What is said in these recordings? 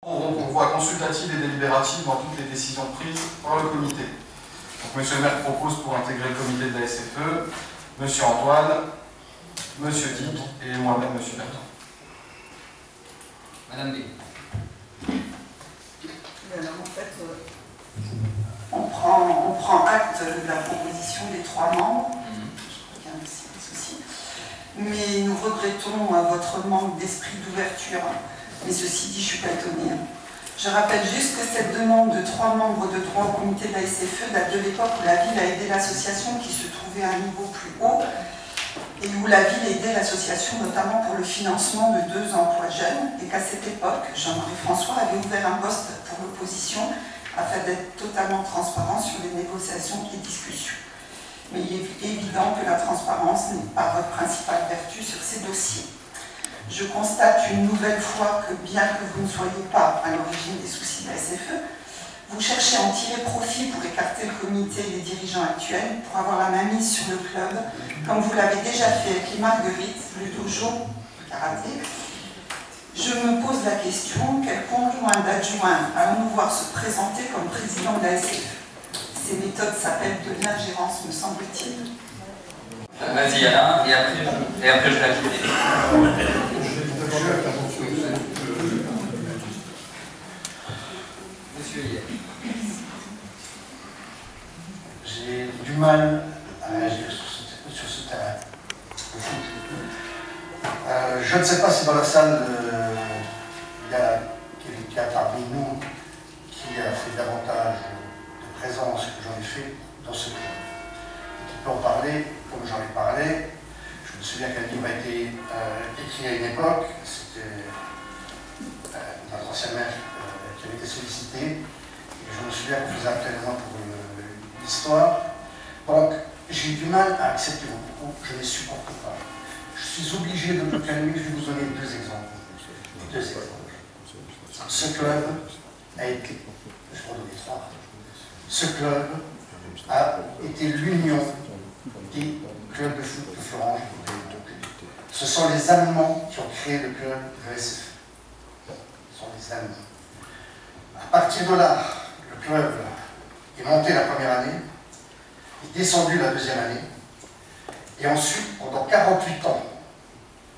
Auront pour voix consultative et délibérative dans toutes les décisions prises par le comité. Donc, Monsieur le maire propose pour intégrer le comité de la SFE, Monsieur Antoine, Monsieur Dick et moi-même, Monsieur Bertrand. Madame B. Alors, en fait, on prend acte de la proposition des 3 membres. Je crois qu'il y a un petit souci. Mais nous regrettons votre manque d'esprit d'ouverture. Mais ceci dit, je suis pas étonnée. Je rappelle juste que cette demande de 3 membres de droit au comité de la SFE date de l'époque où la ville a aidé l'association qui se trouvait à un niveau plus haut et où la ville aidait l'association notamment pour le financement de 2 emplois jeunes et qu'à cette époque, Jean-Marie François avait ouvert un poste pour l'opposition afin d'être totalement transparent sur les négociations et discussions. Mais il est évident que la transparence n'est pas votre principale vertu sur ces dossiers. Je constate une nouvelle fois que bien que vous ne soyez pas à l'origine des soucis de la SFE, vous cherchez à en tirer profit pour écarter le comité et les dirigeants actuels, pour avoir la main mise sur le club, comme vous l'avez déjà fait avec les Marguerites, le dojo, le karaté. Je me pose la question, quel conjoint d'adjoint allons nous voir se présenter comme président de la SFE? Ces méthodes s'appellent de l'ingérence, me semble-t-il. Vas-y Alain, et après je l'ai. Monsieur Hier. J'ai du mal à réagir sur ce terrain. Je ne sais pas si dans la salle, il y a quelqu'un parmi nous qui a fait davantage de présence que j'en ai fait dans ce club. Et qui peut en parler comme j'en ai parlé. Je me souviens qu'un livre a été écrit à une époque, c'était notre ancien maire qui avait été sollicité. Et je me souviens qu'on faisait appel pour l'histoire. Donc, j'ai du mal à accepter vos propos, je ne les supporte pas. Je suis obligé de me calmer, je vais vous donner 2 exemples. 2 exemples. Ce club a été, je vais en donner 3. Ce club a été l'union des clubs de foot de Florence. Ce sont les Allemands qui ont créé le club de SFE. Ce sont les Allemands. À partir de là, le club est monté la première année, est descendu la deuxième année, et ensuite, pendant 48 ans,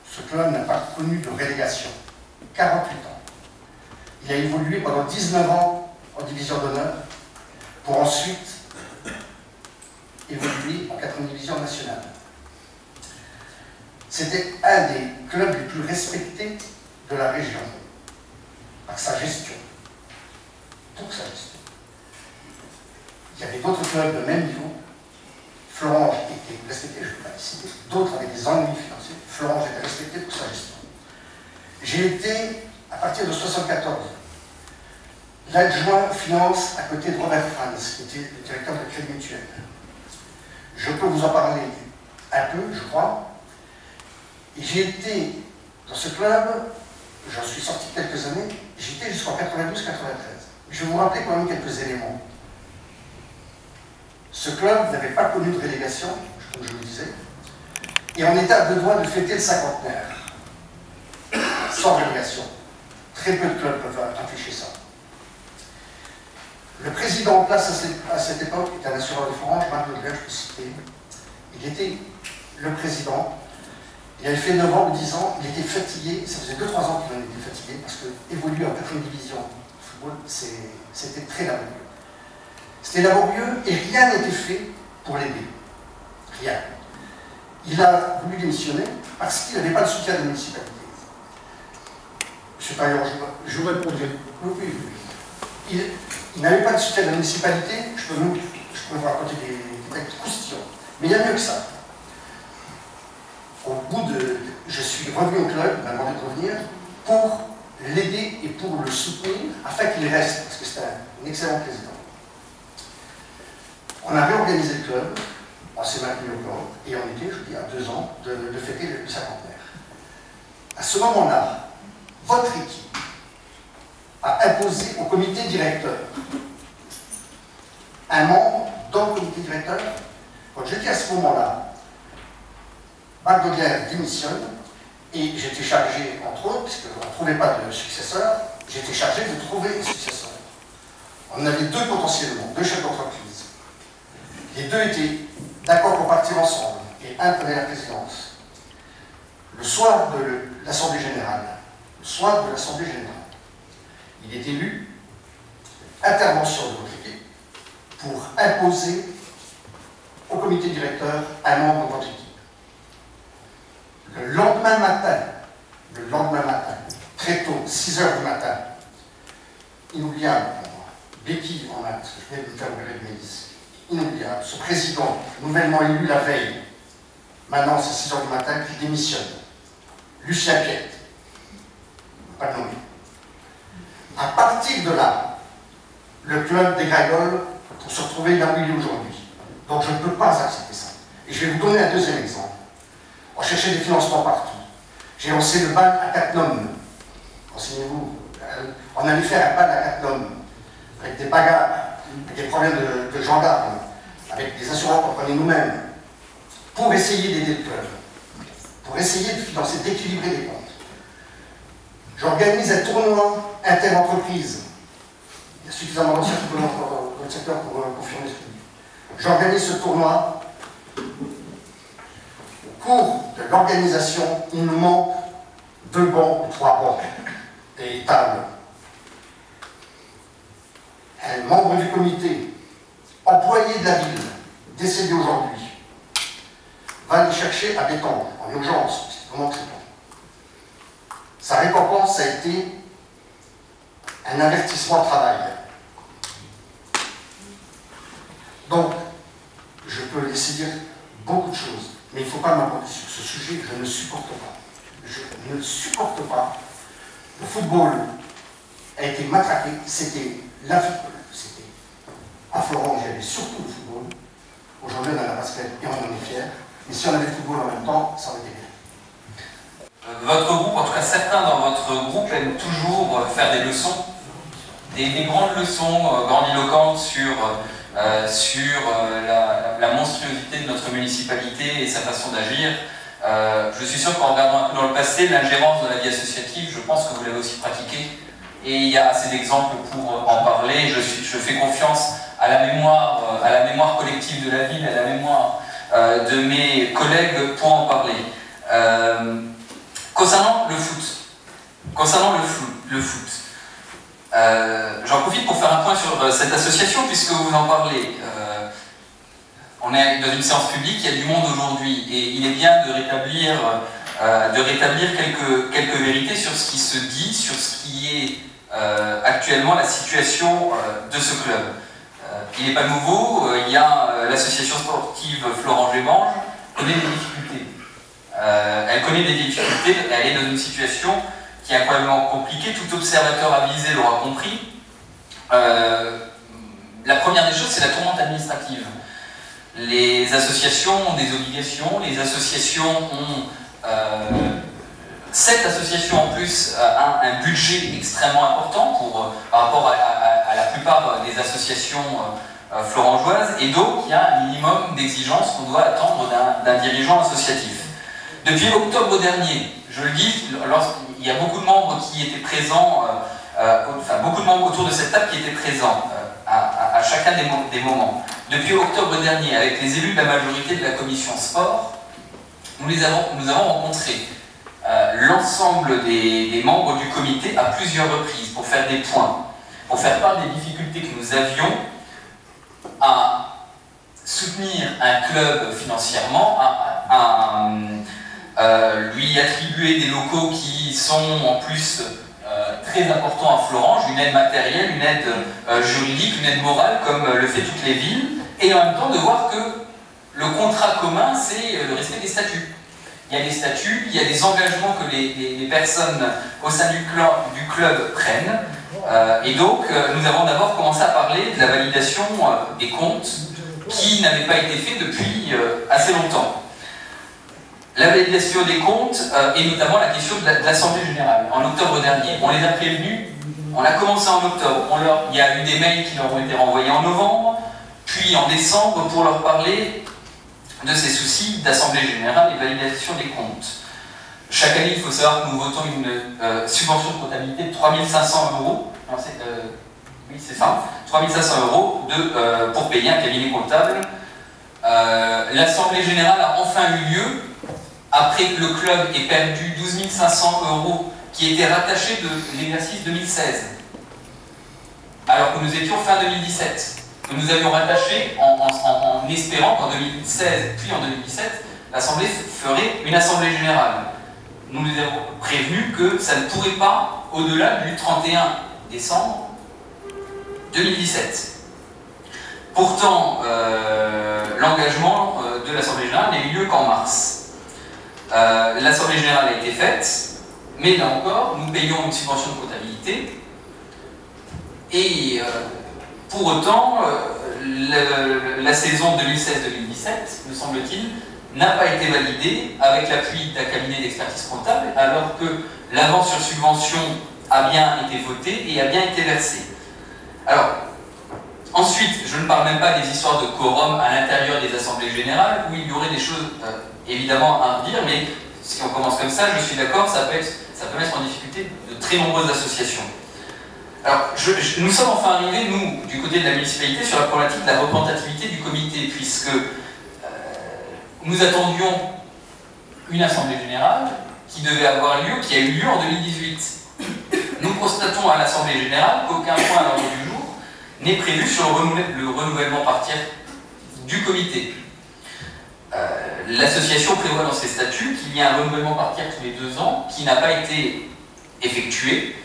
ce club n'a pas connu de relégation. 48 ans. Il a évolué pendant 19 ans en division d'honneur, pour ensuite évoluer en 4e division nationale. C'était un des clubs les plus respectés de la région, par sa gestion. Pour sa gestion. Il y avait d'autres clubs de même niveau. Florange était respecté, je ne peux pas les citer. D'autres avaient des ennuis financiers. Florange était respecté pour sa gestion. J'ai été, à partir de 1974, l'adjoint finance à côté de Robert Franz, qui était le directeur de la Crédit Mutuel. Je peux vous en parler un peu, je crois. Et j'ai été dans ce club, j'en suis sorti quelques années, j'étais jusqu'en 92-93. Je vais vous rappeler quand même quelques éléments. Ce club n'avait pas connu de relégation, comme je vous le disais, et on était à 2 doigts de fêter le 50aire, sans relégation. Très peu de clubs peuvent afficher ça. Le président en place à cette époque était un assureur de Florence, Marc Lebert, je peux citer. Il était le président. Il avait fait 9 ans ou 10 ans, il était fatigué, ça faisait 2-3 ans qu'il en était fatigué, parce que évoluer en 4e division de football, c'était très laborieux. C'était laborieux et rien n'était fait pour l'aider. Rien. Il a voulu démissionner parce qu'il n'avait pas le soutien de la municipalité. Monsieur Paillon, je vous répondrai. Oui. Il n'avait pas de soutien de la municipalité, je peux vous raconter des détails croustillants. Mais il y a mieux que ça. Au bout de... Je suis revenu au club, il m'a demandé de revenir, pour l'aider et pour le soutenir, afin qu'il reste, parce que c'était un excellent président. On a réorganisé le club, on s'est maintenu au club, et on était, je vous dis, à 2 ans de fêter le 50aire. À ce moment-là, votre équipe a imposé au comité directeur un membre dans le comité directeur. Quand j'étais à ce moment-là, Marc Daudière démissionne, et j'étais chargé, entre autres, puisqu'on ne trouvait pas de successeur, j'étais chargé de trouver des successeurs. On avait deux potentiellement, deux chefs d'entreprise. Les deux étaient d'accord pour partir ensemble, et un prenait la présidence. Le soir de l'Assemblée générale, il est élu, intervention de votre équipe, pour imposer au comité directeur un membre de votre équipe. Le lendemain matin, très tôt, 6 h du matin, inoubliable pour moi, béquille en acte, je venais de me faire ouvrir de milice, inoubliable, ce président nouvellement élu la veille, maintenant c'est 6 h du matin, qui démissionne. Lucien Piette, pas de nom. À partir de là, le club dégringole pour se retrouver là où il est aujourd'hui. Donc je ne peux pas accepter ça. Et je vais vous donner un deuxième exemple. On cherchait des financements partout. J'ai lancé le bal à Cattenom. Renseignez-vous. On allait faire un bal à Cattenom, avec des bagarres, avec des problèmes de gendarmes, avec des assurances qu'on prenait nous-mêmes, pour essayer d'aider le club, pour essayer de financer, d'équilibrer les comptes. J'organise un tournoi inter-entreprise. Il y a suffisamment d'anciens dans le secteur pour confirmer ce que je dis. J'organise ce tournoi. Au cours de l'organisation, il nous manque 2 bancs ou 3 bancs et tables. Un membre du comité, employé de la ville, décédé aujourd'hui, va les chercher à Bétange, en urgence, c'est vraiment très bon. Sa récompense a été un avertissement de travail. Donc, je peux laisser dire beaucoup de choses, mais il ne faut pas m'aborder sur ce sujet, je ne supporte pas. Je ne supporte pas. Le football a été matraqué, c'était à Florent, il y avait surtout le football. Aujourd'hui, on a la basket et on en est fiers. Mais si on avait le football en même temps, ça aurait été bien. Votre groupe, en tout cas certains dans votre groupe, aiment toujours faire des leçons, des grandes leçons grandiloquentes sur la monstruosité de notre municipalité et sa façon d'agir. Je suis sûr qu'en regardant un peu dans le passé, l'ingérence de la vie associative, je pense que vous l'avez aussi pratiquée. Et il y a assez d'exemples pour en parler. Je fais confiance à la mémoire collective de la ville, à la mémoire de mes collègues pour en parler. Concernant le foot, j'en profite pour faire un point sur cette association puisque vous en parlez. On est dans une séance publique, il y a du monde aujourd'hui et il est bien de rétablir quelques vérités sur ce qui se dit, sur ce qui est actuellement la situation de ce club. Il n'est pas nouveau, il y a l'association sportive Florent-Gébange connaît des difficultés. Elle connaît des difficultés, elle est dans une situation qui est incroyablement compliquée, tout observateur avisé l'aura compris. La première des choses, c'est la tourmente administrative. Les associations ont des obligations, les associations ont... cette association en plus a un budget extrêmement important par rapport à la plupart des associations florangeoises, et donc il y a un minimum d'exigences qu'on doit attendre d'un dirigeant associatif. Depuis octobre dernier, je le dis, il y a beaucoup de membres qui étaient présents, beaucoup de membres autour de cette table qui étaient présents à chacun des moments. Depuis octobre dernier, avec les élus de la majorité de la commission sport, nous avons rencontré l'ensemble des membres du comité à plusieurs reprises pour faire des points, pour faire part des difficultés que nous avions à soutenir un club financièrement, à lui attribuer des locaux qui sont en plus très importants à Florange, une aide matérielle, une aide juridique, une aide morale comme le fait toutes les villes, et en même temps de voir que le contrat commun c'est le respect des statuts. Il y a des statuts, il y a des engagements que les personnes au sein du club prennent. Et donc, nous avons d'abord commencé à parler de la validation des comptes qui n'avait pas été fait depuis assez longtemps. La validation des comptes et notamment la question de l'Assemblée générale. En octobre dernier, on les a prévenus, on a commencé en octobre, il y a eu des mails qui leur ont été renvoyés en novembre, puis en décembre pour leur parler de ces soucis d'Assemblée générale et validation des comptes. Chaque année, il faut savoir que nous votons une subvention de comptabilité de 3 500 €. Oui, c'est ça. 3 500 € pour payer un cabinet comptable. L'Assemblée générale a enfin eu lieu après que le club ait perdu 12 500 € qui étaient rattachés de l'exercice 2016. Alors que nous étions fin 2017. Nous avions rattaché en espérant qu'en 2016 puis en 2017, l'Assemblée ferait une Assemblée générale. Nous les avons prévenus que ça ne pourrait pas au-delà du 31 décembre 2017. Pourtant, l'engagement de l'Assemblée générale n'a eu lieu qu'en mars. L'Assemblée générale a été faite, mais là encore, nous payons une subvention de comptabilité et pour autant, la saison 2016-2017, me semble-t-il, n'a pas été validée avec l'appui d'un cabinet d'expertise comptable, alors que l'avance sur subvention a bien été votée et a bien été versée. Alors, ensuite, je ne parle même pas des histoires de quorum à l'intérieur des assemblées générales, où il y aurait des choses évidemment à redire, mais si on commence comme ça, je suis d'accord, ça peut mettre en difficulté de très nombreuses associations. Alors, nous sommes enfin arrivés, nous, du côté de la municipalité, sur la problématique de la représentativité du comité, puisque nous attendions une assemblée générale qui devait avoir lieu, qui a eu lieu en 2018. Nous constatons à l'assemblée générale qu'aucun point à l'ordre du jour n'est prévu sur le renouvellement par tiers du comité. L'association prévoit dans ses statuts qu'il y a un renouvellement par tiers tous les 2 ans qui n'a pas été effectué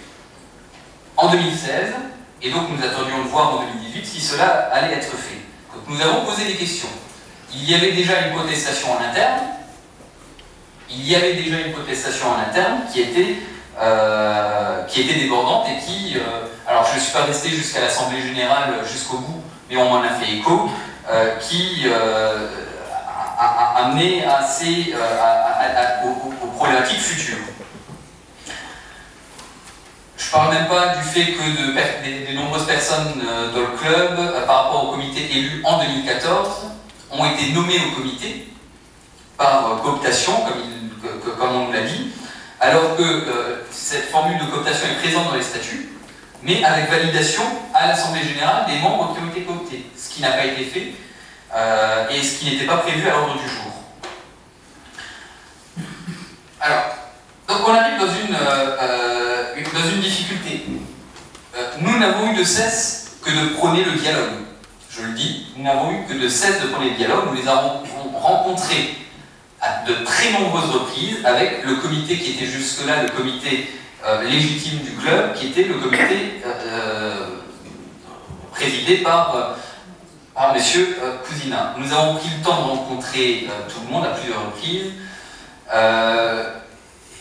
en 2016, et donc nous attendions de voir en 2018 si cela allait être fait. Donc nous avons posé des questions. Il y avait déjà une contestation en interne, qui était débordante et qui, alors je ne suis pas resté jusqu'à l'Assemblée générale jusqu'au bout, mais on m'en a fait écho, qui a amené aux problématiques futures. Je ne parle même pas du fait que de nombreuses personnes dans le club, par rapport au comité élu en 2014, ont été nommées au comité par cooptation, comme on nous l'a dit, alors que cette formule de cooptation est présente dans les statuts, mais avec validation à l'Assemblée générale des membres qui ont été cooptés, ce qui n'a pas été fait et ce qui n'était pas prévu à l'ordre du jour. Alors, donc on arrive dans une difficulté. Nous n'avons eu de cesse que de prôner le dialogue. Je le dis, nous n'avons eu que de cesse de prôner le dialogue. Nous les avons rencontrés à de très nombreuses reprises avec le comité qui était jusque-là le comité légitime du club, qui était le comité présidé par M. Cousinat. Nous avons pris le temps de rencontrer tout le monde à plusieurs reprises.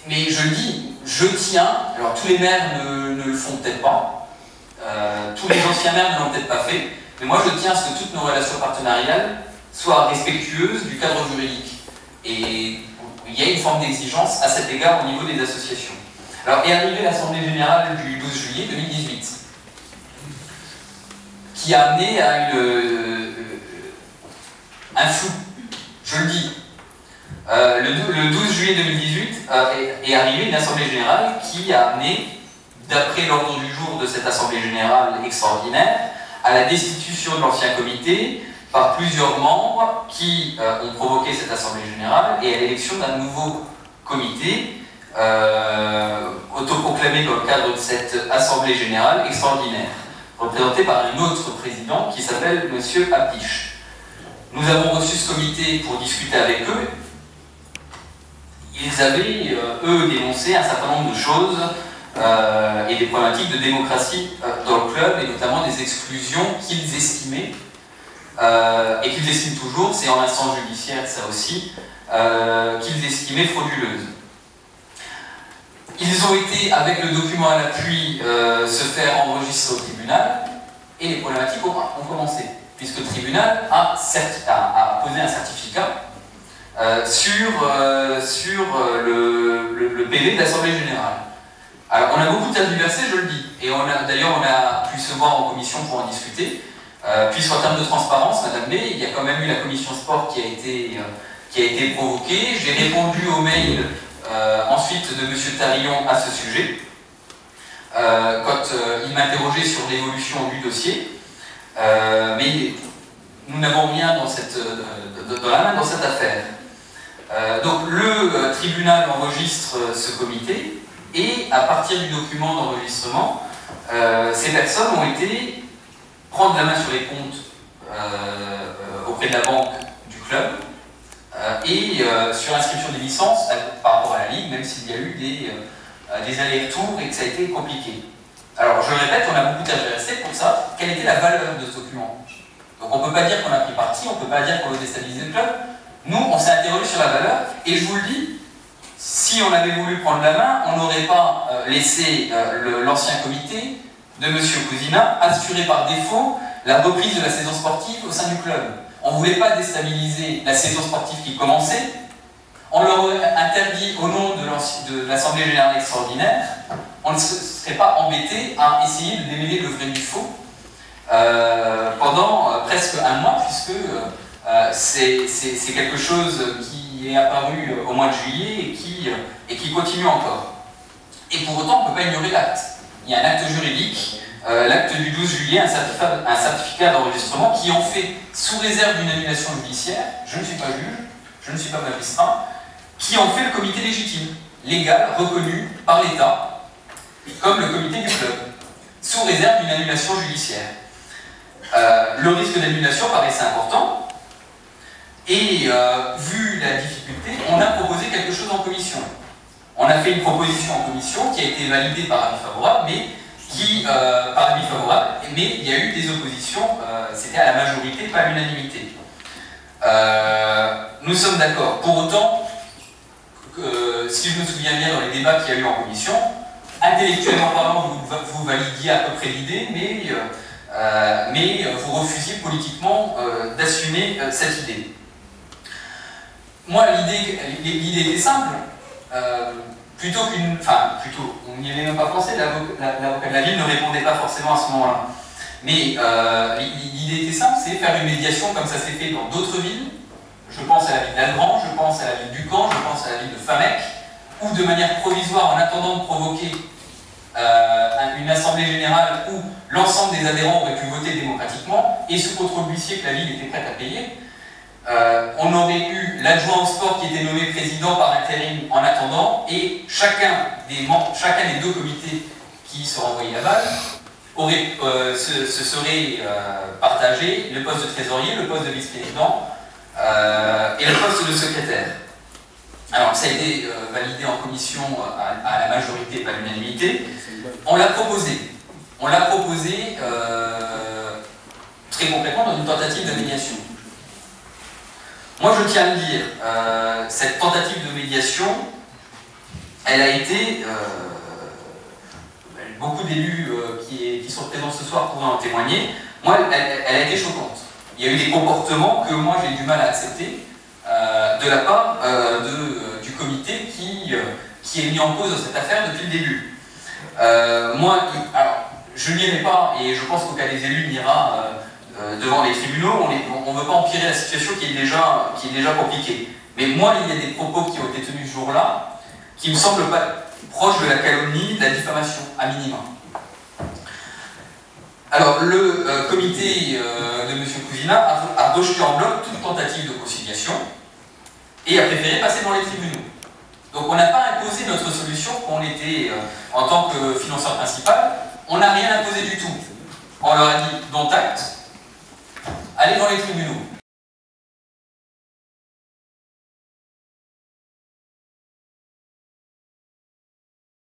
Mais je le dis, je tiens, alors tous les maires ne le font peut-être pas, tous les anciens maires ne l'ont peut-être pas fait, mais moi je tiens à ce que toutes nos relations partenariales soient respectueuses du cadre juridique. Et il y a une forme d'exigence à cet égard au niveau des associations. Alors est arrivée l'Assemblée générale du 12 juillet 2018, qui a amené à un flou, je le dis. Le 12 juillet 2018 est arrivée une Assemblée générale qui a amené, d'après l'ordre du jour de cette Assemblée générale extraordinaire, à la destitution de l'ancien comité par plusieurs membres qui ont provoqué cette Assemblée générale et à l'élection d'un nouveau comité autoproclamé dans le cadre de cette Assemblée générale extraordinaire, représenté par un autre président qui s'appelle M. Abdiche. Nous avons reçu ce comité pour discuter avec eux. Ils avaient, eux, dénoncé un certain nombre de choses et des problématiques de démocratie dans le club, et notamment des exclusions qu'ils estimaient, et qu'ils estiment toujours, c'est en instance judiciaire ça aussi, qu'ils estimaient frauduleuses. Ils ont été, avec le document à l'appui, se faire enregistrer au tribunal, et les problématiques ont commencé, puisque le tribunal a posé un certificat sur le PV de l'Assemblée générale. Alors on a beaucoup tergiversé, je le dis, et d'ailleurs on a pu se voir en commission pour en discuter, puisqu'en termes de transparence, Madame B, il y a quand même eu la commission sport qui a été provoquée. J'ai répondu au mail ensuite de M. Tarillon à ce sujet, quand il m'interrogeait sur l'évolution du dossier, mais nous n'avons rien dans la main dans cette affaire. Donc le tribunal enregistre ce comité, et à partir du document d'enregistrement, ces personnes ont été prendre la main sur les comptes auprès de la banque du club, et sur l'inscription des licences par rapport à la Ligue, même s'il y a eu des allers-retours et que ça a été compliqué. Alors je le répète, on a beaucoup intéressé pour ça, quelle était la valeur de ce document. Donc on ne peut pas dire qu'on a pris parti, on ne peut pas dire qu'on veut déstabiliser le club. Nous, on s'est interrogé sur la valeur, et je vous le dis, si on avait voulu prendre la main, on n'aurait pas laissé l'ancien comité de M. Cousina assurer par défaut la reprise de la saison sportive au sein du club. On ne voulait pas déstabiliser la saison sportive qui commençait. On leur aurait interdit, au nom de l'Assemblée Générale Extraordinaire, on ne serait pas embêté à essayer de démêler le vrai du faux pendant presque un mois, puisque c'est quelque chose qui est apparu au mois de juillet et qui continue encore. Et pour autant, on ne peut pas ignorer l'acte. Il y a un acte juridique, l'acte du 12 juillet, un certificat d'enregistrement qui en fait, sous réserve d'une annulation judiciaire, je ne suis pas juge, je ne suis pas magistrat, qui en fait le comité légitime, légal, reconnu par l'État, comme le comité du club, sous réserve d'une annulation judiciaire. Le risque d'annulation paraissait important, et vu la difficulté, on a proposé quelque chose en commission. On a fait une proposition en commission qui a été validée par avis favorable, mais il y a eu des oppositions, c'était à la majorité, pas à l'unanimité. Nous sommes d'accord. Pour autant, si je me souviens bien dans les débats qu'il y a eu en commission, intellectuellement parlant, vous validiez à peu près l'idée, mais vous refusiez politiquement d'assumer cette idée. Moi, l'idée était simple. On n'y avait même pas pensé, l'avocat de la ville ne répondait pas forcément à ce moment-là. Mais l'idée était simple, c'est faire une médiation comme ça s'est fait dans d'autres villes. Je pense à la ville d'Albran, je pense à la ville du Camp, je pense à la ville de Famec, où de manière provisoire, en attendant de provoquer une assemblée générale où l'ensemble des adhérents auraient pu voter démocratiquement, et sous contrôle huissier que la ville était prête à payer, on aurait eu l'adjoint au sport qui était nommé président par intérim en attendant, et chacun des deux comités qui se renvoyaient la balle se serait partagé le poste de trésorier, le poste de vice-président et le poste de secrétaire. Alors ça a été validé en commission à la majorité, pas à l'unanimité. On l'a proposé. On l'a proposé très concrètement dans une tentative de médiation. Moi, je tiens à le dire, cette tentative de médiation, elle a été, beaucoup d'élus qui sont présents ce soir pourraient en témoigner, moi, elle a été choquante. Il y a eu des comportements que moi, j'ai du mal à accepter de la part du comité qui est mis en cause dans cette affaire depuis le début. Moi, alors, je n'irai pas, et je pense qu'aucun des élus n'ira devant les tribunaux, on ne veut pas empirer la situation qui est déjà compliquée. Mais moi, il y a des propos qui ont été tenus ce jour-là qui me semblent pas proches de la calomnie, de la diffamation, à minima. Alors, le comité de M. Cousina a rejeté en bloc toute tentative de conciliation et a préféré passer dans les tribunaux. Donc, on n'a pas imposé notre solution quand on était, en tant que financeur principal, on n'a rien imposé du tout. On leur a dit, dont acte, allez dans les tribunaux.